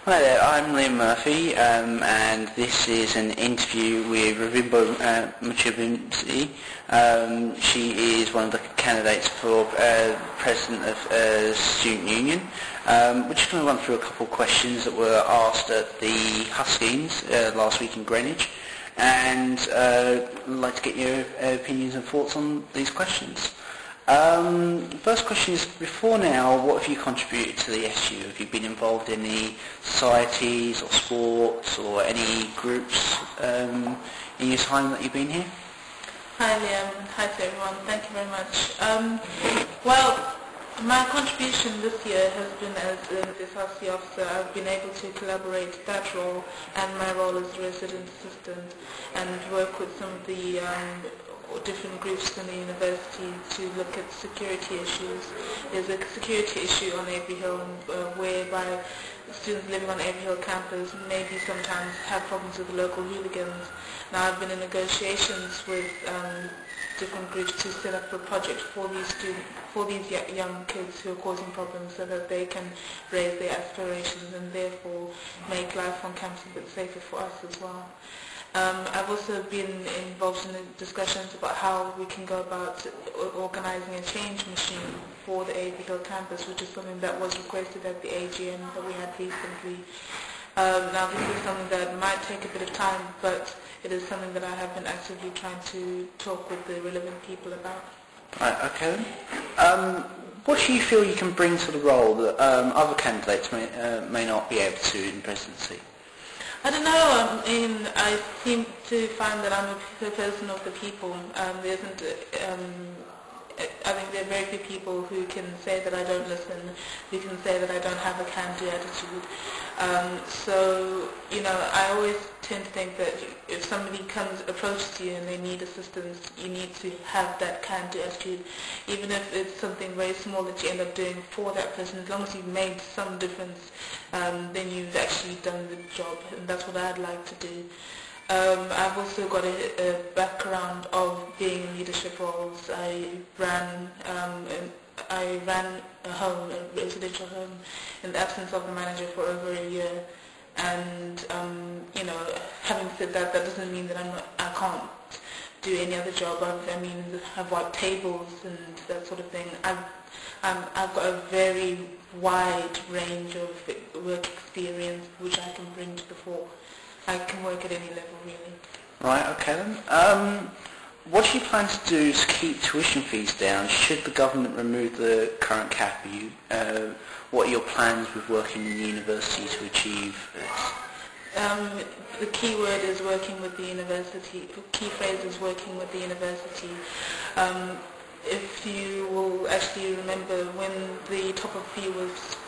Hi there, I'm Liam Murphy, and this is an interview with Ruvimbo Mutyambizi. She is one of the candidates for President of Student Union. We're just going to run through a couple of questions that were asked at the Huskins last week in Greenwich, and I'd like to get your opinions and thoughts on these questions. The first question is, before now, what have you contributed to the SU? Have you been involved in any societies or sports or any groups in your time that you've been here? Hi Liam, hi to everyone, thank you very much. Well, my contribution this year has been as an SRC officer. I've been able to collaborate that role and my role as resident assistant and work with some of the different groups in the university to look at security issues. There's a security issue on Avery Hill whereby students living on Avery Hill campus maybe sometimes have problems with local hooligans. Now I've been in negotiations with different groups to set up a project for these young kids who are causing problems so that they can raise their aspirations and therefore make life on campus a bit safer for us as well. I've also been involved in the discussions about how we can go about organising a change machine for the Avery Hill campus, which is something that was requested at the AGM that we had recently. Now this is something that might take a bit of time, but it is something that I have been actively trying to talk with the relevant people about. Right, okay. What do you feel you can bring to the role that other candidates may not be able to in presidency? I don't know. I seem to find that I'm a person of the people. There isn't. I think there are very few people who can say that I don't listen, who can say that I don't have a can-do attitude. So, I always tend to think that if somebody approaches you and they need assistance, you need to have that can-do attitude, even if it's something very small that you end up doing for that person. As long as you've made some difference, then you've actually done the job, and that's what I'd like to do. I've also got a background of being in leadership roles. I ran a home, a residential home, in the absence of a manager for over a year. And having said that, that doesn't mean that I can't do any other job. I've wiped tables and that sort of thing. I've got a very wide range of work experience which I can bring to the fore. I can work at any level, really. Right, okay then. What do you plan to do to keep tuition fees down? Should the government remove the current cap? What are your plans with working in the university to achieve this? The key word is working with the university. The key phrase is working with the university. If you will actually remember, when the top-up fee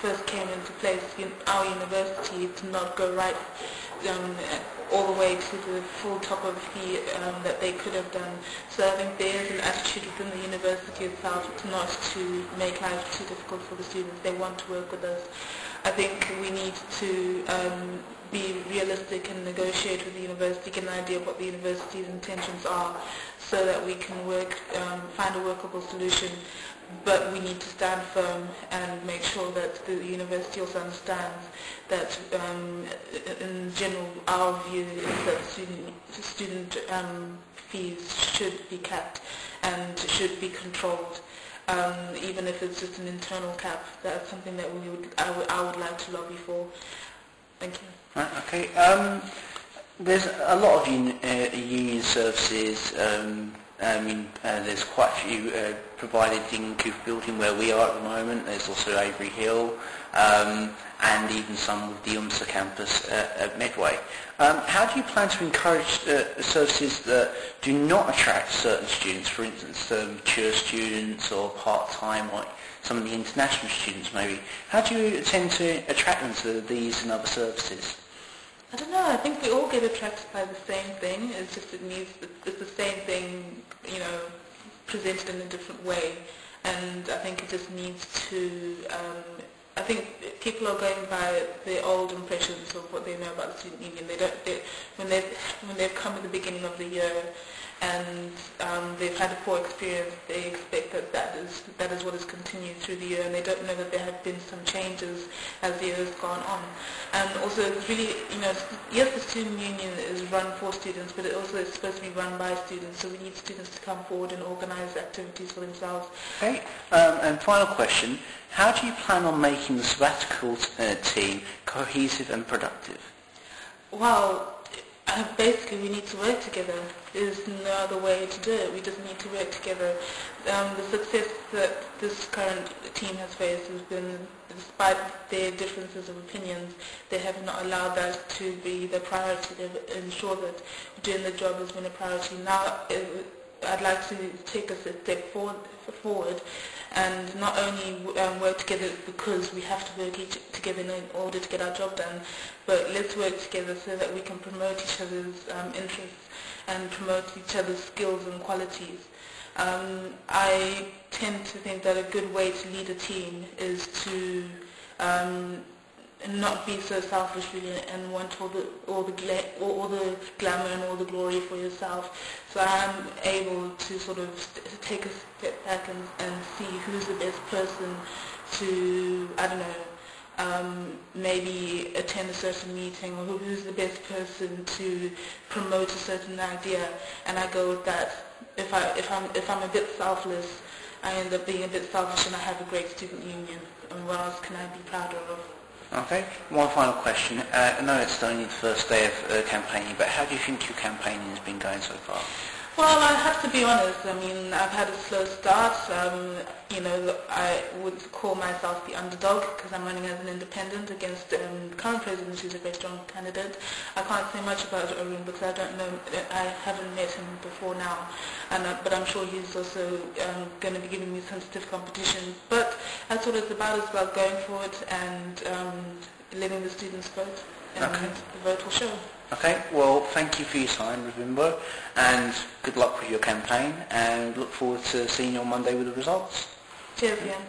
first came into place, our university did not go right all the way to the full top-up fee that they could have done. So I think there is an attitude within the university itself not to make life too difficult for the students. They want to work with us. I think we need to be realistic and negotiate with the university, get an idea of what the university's intentions are, so that we can find a workable solution. But we need to stand firm and make sure that the university also understands that in general our view is that student fees should be capped and should be controlled. Even if it's just an internal cap, that's something that I would like to lobby for. Thank you. Right, okay. There's a lot of union services. There's quite a few provided in Cooper Building where we are at the moment. There's also Avery Hill, and even some with the UMSA campus at Medway. How do you plan to encourage services that do not attract certain students, for instance, mature students or part-time, like some of the international students maybe? How do you tend to attract them to these and other services? I don't know. I think we all get attracted by the same thing. It's just it's the same thing, presented in a different way. And I think it just needs to I think people are going by the old impressions of what they know about the student union. When they've come at the beginning of the year and they've had a poor experience, they expect that is what has continued through the year, and they don't know that there have been some changes as the year has gone on. And also, it's really, yes, the student union is run for students, but it also is supposed to be run by students, so we need students to come forward and organise activities for themselves. Okay, and final question, how do you plan on making the sabbatical team cohesive and productive? Well, basically we need to work together. There's no other way to do it. We just need to work together. The success that this current team has faced has been, despite their differences of opinions, they have not allowed that to be the priority. They've ensured that doing the job has been a priority. Now I'd like to take a step forward and not only work together because we have to work together in order to get our job done, but let's work together so that we can promote each other's interests and promote each other's skills and qualities. I tend to think that a good way to lead a team is to not be so selfish really and want all the glamour and all the glory for yourself. So I'm able to sort of take a step back and see who's the best person to, I don't know, maybe attend a certain meeting, or who's the best person to promote a certain idea, and I go with that. If I'm a bit selfless, I end up being a bit selfish and I have a great student union. And what else can I be prouder of? Okay, one final question. I know it's only the first day of campaigning, but how do you think your campaigning has been going so far? Well, I have to be honest. I mean, I've had a slow start. I would call myself the underdog because I'm running as an independent against the current president, who's a very strong candidate. I can't say much about Ruvimbo because I don't know. I haven't met him before now, but I'm sure he's also going to be giving me some stiff competition. But that's what it's about. It's about going for it and letting the students vote, and the vote will show. Okay, well, thank you for your time, Ruvimbo, and good luck with your campaign, and look forward to seeing you on Monday with the results. Cheers, Ian.